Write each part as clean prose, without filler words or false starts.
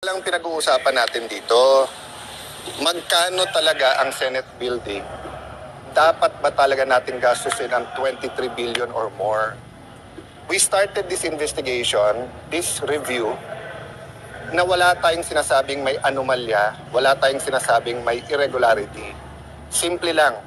Lang pinag-uusapan natin dito, magkano talaga ang Senate building? Dapat ba talaga natin gastusin ang 23 billion or more? We started this investigation, this review, na wala tayong sinasabing may anomalya, wala tayong sinasabing may irregularity. Simple lang,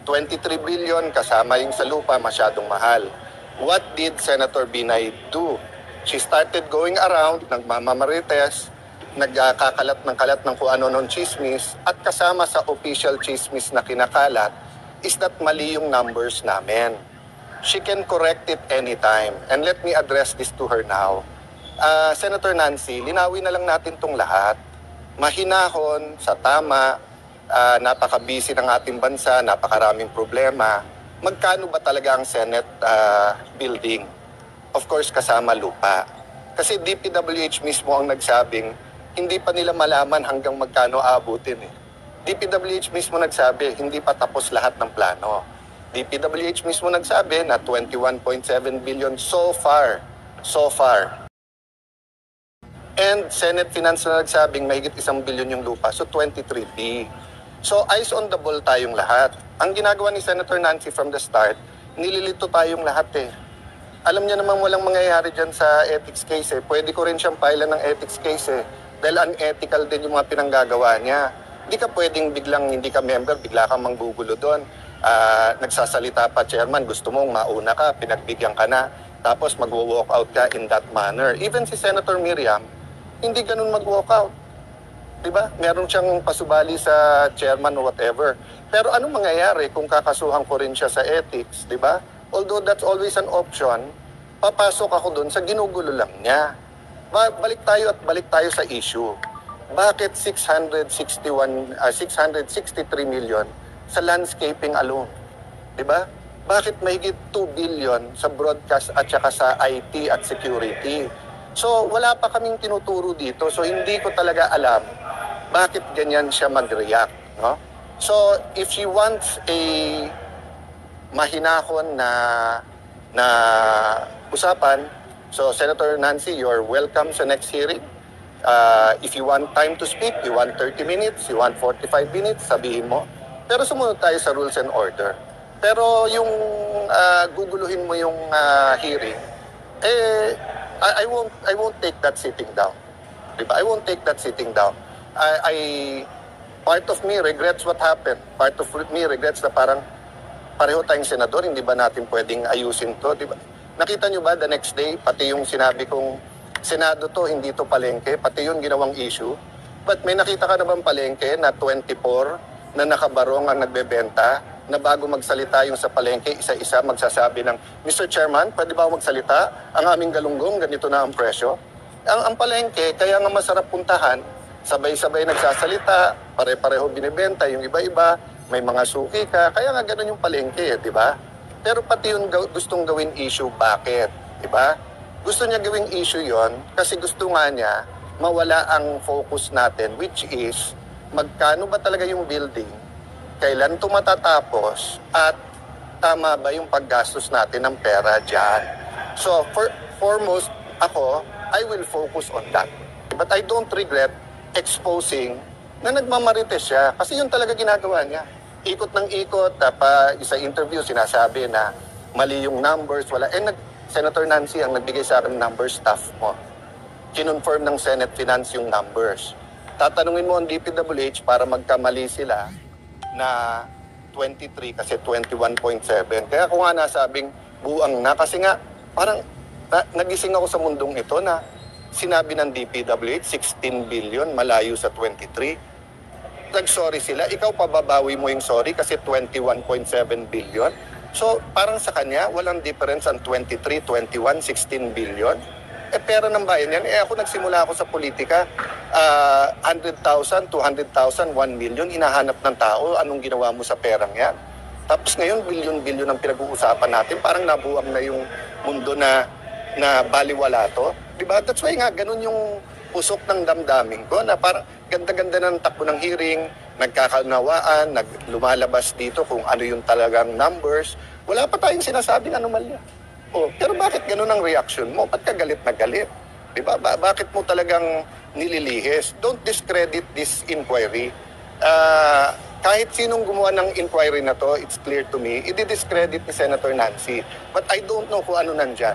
23 billion kasama yung sa lupa, masyadong mahal. What did Senator Binay do? She started going around, nagmamamarites, nagkakalat ng kung ano nung chismis, at kasama sa official chismis na kinakalat is that mali yung numbers namin. She can correct it anytime. And let me address this to her now. Senator Nancy, linawin na lang natin tong lahat. Mahinahon, sa tama, napaka-busy ng ating bansa, napakaraming problema. Magkano ba talaga ang Senate building? Of course, kasama lupa. Kasi DPWH mismo ang nagsabing, hindi pa nila malaman hanggang magkano aabutin eh. DPWH mismo nagsabi, hindi pa tapos lahat ng plano. DPWH mismo nagsabi na 21.7 billion so far. So far. And Senate Finance na nagsabing mahigit 1 billion yung lupa. So 23B. So eyes on the ball tayong lahat. Ang ginagawa ni Senator Nancy from the start, nililito tayong lahat eh. Alam niya namang walang mangyayari dyan sa ethics case eh. Pwede ko rin siyang pailan ng ethics case eh. Dahil unethical din yung mga pinanggagawa niya. Hindi ka pwedeng biglang hindi ka member, bigla kang manggugulo doon. Nagsasalita pa, chairman, gusto mong mauna ka, pinagbigyan ka na, tapos mag-walk out ka in that manner. Even si Senator Miriam, hindi ganun mag-walk out. Diba? Meron siyang pasubali sa chairman or whatever. Pero anong mangyayari kung kakasuhan ko rin siya sa ethics, diba? Although that's always an option, papasok ako doon sa ginugulo lang niya. Balik tayo sa issue. Bakit 663 million sa landscaping alone? Diba? Bakit mahigit 2 billion sa broadcast at saka sa IT at security? So wala pa kaming tinuturo dito. So hindi ko talaga alam bakit ganyan siya mag-react. No? So if she wants a mahinahon na usapan, so Senator Nancy, you're welcome sa next hearing. If you want time to speak, you want 30 minutes, you want 45 minutes, sabihin mo. Pero sumunod tayo sa rules and order. Pero yung guguluhin mo yung hearing, I won't take that sitting down. Diba? I won't take that sitting down. Part of me regrets what happened. Part of me regrets na parang pareho tayong senador, hindi ba natin pwedeng ayusin to? Diba? Nakita nyo ba the next day, pati yung sinabi kong Senado to, hindi to palengke, pati yung ginawang issue. But may nakita ka na bang palengke na 24 na nakabarong ang nagbebenta, na bago magsalita yung sa palengke, isa-isa magsasabi ng, Mr. Chairman, pwede ba ako magsalita? Ang aming galunggong, ganito na ang presyo. Ang palengke, kaya nga masarap puntahan, sabay-sabay nagsasalita, pare-pareho binibenta, yung iba-iba, may mga suki ka, kaya nga ganun yung palengke, di ba? Pero pati yung gustong gawin issue, bakit? Di ba? Gusto niya gawing issue yon kasi gusto nga niya mawala ang focus natin, which is magkano ba talaga yung building, kailan ito matatapos, at tama ba yung paggastos natin ng pera dyan. So, foremost, ako, I will focus on that. But I don't regret exposing na nagmamarites siya kasi yun talaga ginagawa niya. Ikot ng ikot, sa interview sinasabi na mali yung numbers, wala. Senator Nancy ang nagbigay sa akin number, staff mo. Kinonfirm ng Senate Finance yung numbers. Tatanungin mo ang DPWH para magkamali sila na 23 kasi 21.7. Kaya ako nga nasabing buang na kasi nga parang nagising ako sa mundong ito na sinabi ng DPWH 16 billion malayo sa 23. Nag-sorry sila, ikaw pababawi mo yung sorry kasi 21.7 billion. So, parang sa kanya, walang difference ang 23, 21, 16 billion. Pera ng bayan yan. Ako nagsimula ako sa politika, 100,000, 200,000, 1 million, hinahanap ng tao, anong ginawa mo sa perang yan? Tapos ngayon, bilyon-bilyon ang pinag-uusapan natin, parang nabuwag na yung mundo na baliwala to. Diba? That's why nga, ganun yung pusok ng damdamin ko, na parang ganda-ganda ng takbo ng hearing, nagkakanawaan, lumalabas dito kung ano yung talagang numbers. Wala pa tayong sinasabing anomalya. Pero bakit ganun ang reaction mo? Ba't ka galit na galit? Diba? Bakit mo talagang nililihis. Don't discredit this inquiry. Kahit sinong gumawa ng inquiry na to, it's clear to me, i-discredit ni Senator Nancy. But I don't know kung ano nandyan.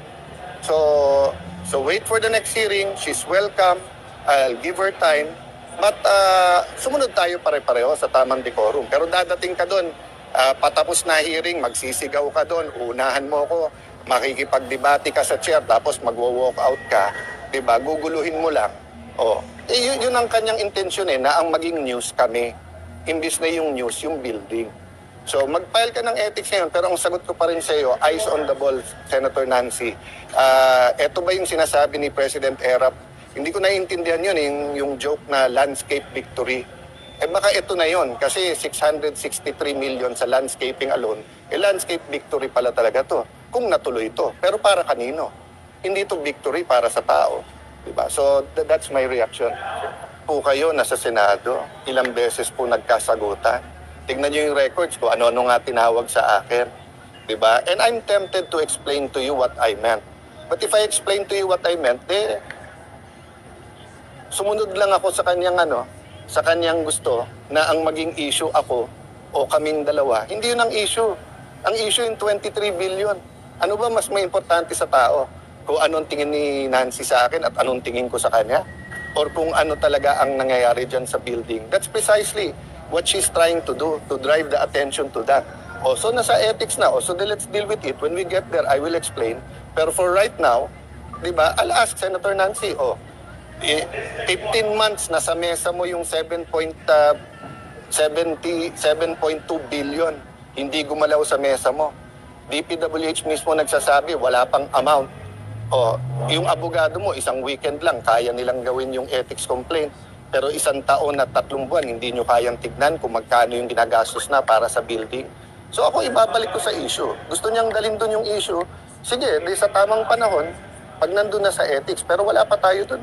So wait for the next hearing. She's welcome. I'll give her time. But sumunod tayo pare-pareho sa tamang decorum. Pero dadating ka doon, patapos na hearing, magsisigaw ka doon, unahan mo ko, makikipagdebate ka sa chair, tapos magwo-walk out ka, diba? Guguluhin mo lang. Yun ang kanyang intensyon na ang maging news kami. Imbis na yung news, yung building. So mag-file ka ng ethics ngayon, pero ang sagot ko pa rin sa iyo, eyes on the ball, Senator Nancy. Ito ba yung sinasabi ni President Erap? Hindi ko naiintindihan yun, yung joke na landscape victory. Baka ito na yun, kasi 663 million sa landscaping alone, landscape victory pala talaga to, kung natuloy ito. Pero para kanino? Hindi to victory para sa tao. Diba? So that's my reaction. Po kayo nasa Senado, ilang beses po nagkasagutan. Tignan nyo yung records ko, ano-ano nga tinawag sa akin. Diba? And I'm tempted to explain to you what I meant. But if I explain to you what I meant, sumunod lang ako sa kanyang sa kanyang gusto na ang maging issue ako o kaming dalawa. Hindi yun ang issue. Ang issue yung 23 billion. Ano ba mas may importante sa tao? Kung anong tingin ni Nancy sa akin at anong tingin ko sa kanya? Or kung ano talaga ang nangyayari dyan sa building. That's precisely what she's trying to do, to drive the attention to that. So nasa ethics na. So let's deal with it. When we get there, I will explain. Pero for right now, di ba, I'll ask Senator Nancy, 15 months nasa mesa mo yung 7.2 billion. Hindi gumalaw sa mesa mo. DPWH mismo nagsasabi, wala pang amount. Yung abogado mo, isang weekend lang, kaya nilang gawin yung ethics complaint. Pero isang taon at 3 buwan, hindi nyo kayang tignan kung magkano yung ginagastos na para sa building. So ako ibabalik ko sa issue. Gusto niyang dalhin doon yung issue. Sige, sa tamang panahon, pag nandun na sa ethics, pero wala pa tayo doon.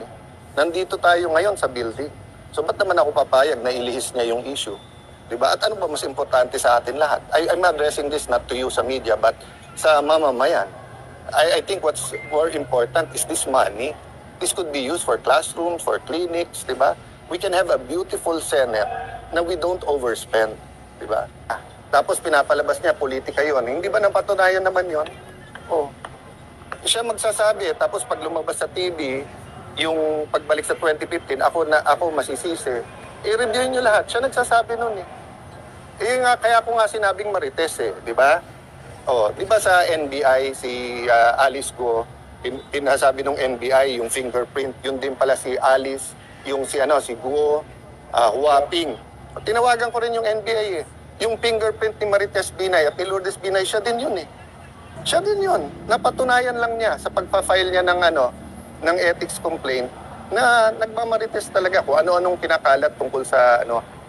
Nandito tayo ngayon sa building. So ba't naman ako papayag na ilihis niya yung issue? Diba? At ano ba mas importante sa atin lahat? I'm addressing this not to you sa media, but sa mamamayan. I think what's more important is this money. This could be used for classrooms, for clinics, di ba? We can have a beautiful Senate na we don't overspend, di ba? Tapos pinapalabas niya, politika yon. Hindi ba napatunayan naman yon? Siya magsasabi, tapos pag lumabas sa TV, yung pagbalik sa 2015, ako masisisi. I-review niyo lahat. Siya nagsasabi nun kaya ko nga sinabing marites di ba? Di ba sa NBI, si Alice Go, pinasabi nung NBI, yung fingerprint, yun din pala si Alice, yung si Guo, Huaping. Tinawagan ko rin yung NBI Yung fingerprint ni Marites Binay at ni Lourdes Binay, siya din yun Siya din yun. Napatunayan lang niya sa pagpa-file niya ng ethics complaint na nagmamarites talaga kung ano-anong kinakalat tungkol sa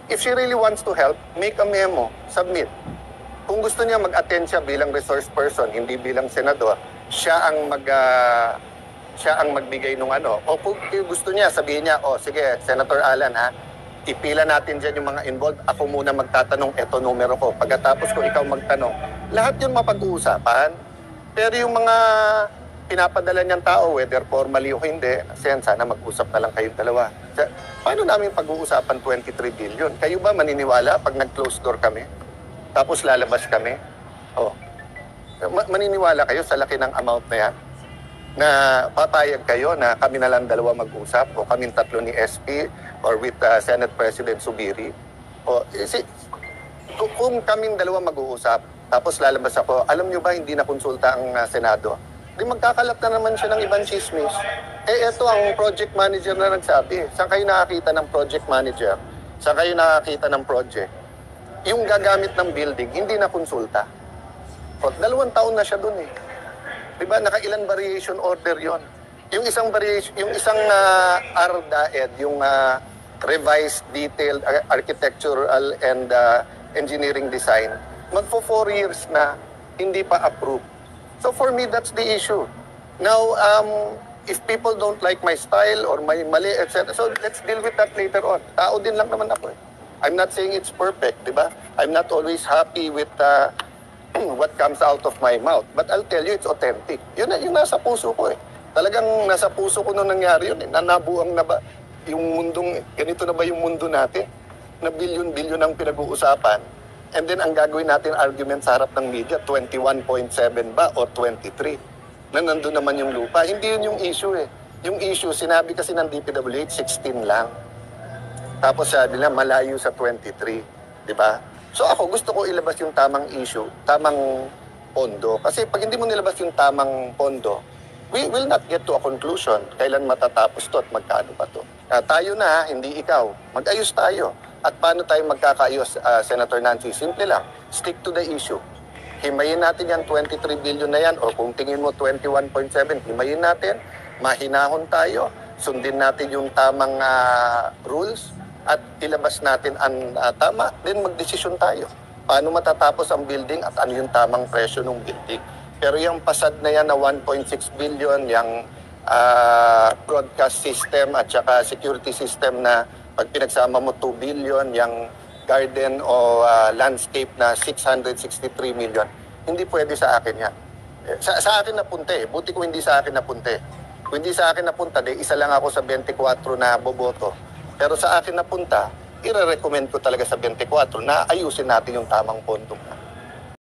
If she really wants to help, make a memo, submit. Kung gusto niya mag-attend siya bilang resource person, hindi bilang senador, siya ang magbigay nung O kung gusto niya, sabihin niya, sige, Senator Alan ipila natin dyan yung mga involved. Ako muna magtatanong, eto numero ko. Pagkatapos ko ikaw magtanong. Lahat yun mapag-uusapan. Pero yung mga pinapadala niyang tao, whether formally o hindi, sana mag-usap na lang kayong dalawa. Paano namin pag-uusapan 23 billion? Kayo ba maniniwala pag nag-close door kami? Tapos lalabas kami? Maniniwala kayo sa laki ng amount na yan? Na papayag kayo na kami na lang dalawa mag-usap o kaming tatlo ni SP or with Senate President Subiri. Kung kaming dalawa mag-uusap, tapos lalabas ako, alam nyo ba hindi na konsulta ang Senado? Di magkakalat na naman siya ng ibang chismis. Ito ang project manager na nagsabi. Saan kayo nakakita ng project manager? Saan kayo nakakita ng project? Yung gagamit ng building, hindi na konsulta. 2 taon na siya dun Diba, nakailan variation order yon. Yung isang variation, yung isang RDAED, yung revised detailed architectural and engineering design, magpo 4 years na hindi pa approved. So for me, that's the issue. Now, if people don't like my style or my mali, etc., so let's deal with that later on. Tao din lang naman ako I'm not saying it's perfect, di ba? I'm not always happy with what comes out of my mouth. But I'll tell you, it's authentic. Yun nasa puso ko Talagang nasa puso ko nung nangyari yun Nanabuang na ba? yung mundong, ganito na ba yung mundo natin? Na bilyon-bilyon ang pinag-uusapan. And then ang gagawin natin argument sa harap ng media, 21.7 ba o 23? Na nandun naman yung lupa. Hindi yun yung issue eh. Yung issue, sinabi kasi ng DPWH, 16 lang. Tapos sabi nila, malayo sa 23. Di ba? So ako, gusto ko ilabas yung tamang issue, tamang pondo. Kasi pag hindi mo nilabas yung tamang pondo, we will not get to a conclusion. Kailan matatapos to at magkano pa to. Tayo na, hindi ikaw. Mag-ayos tayo. At paano tayo magkakaayos, Senator Nancy? Simple lang. Stick to the issue. Himayin natin yan, 23 billion na yan. O kung tingin mo 21.7, himayin natin. Mahinahon tayo. Sundin natin yung tamang rules. At ilabas natin ang tama. Then magdesisyon tayo. Paano matatapos ang building at ano yung tamang presyo ng building. Pero yung pasad na yan na 1.6 billion, yung broadcast system at saka security system na pag pinagsama mo 2 billion, yung garden o landscape na 663 million, hindi pwede sa akin yan. Sa akin napunta eh. Buti kung hindi sa akin napunta eh. Kung hindi sa akin napunta, isa lang ako sa 24 na boboto. Pero sa akin napunta, i-recommend ko talaga sa 24 na ayusin natin yung tamang pondo.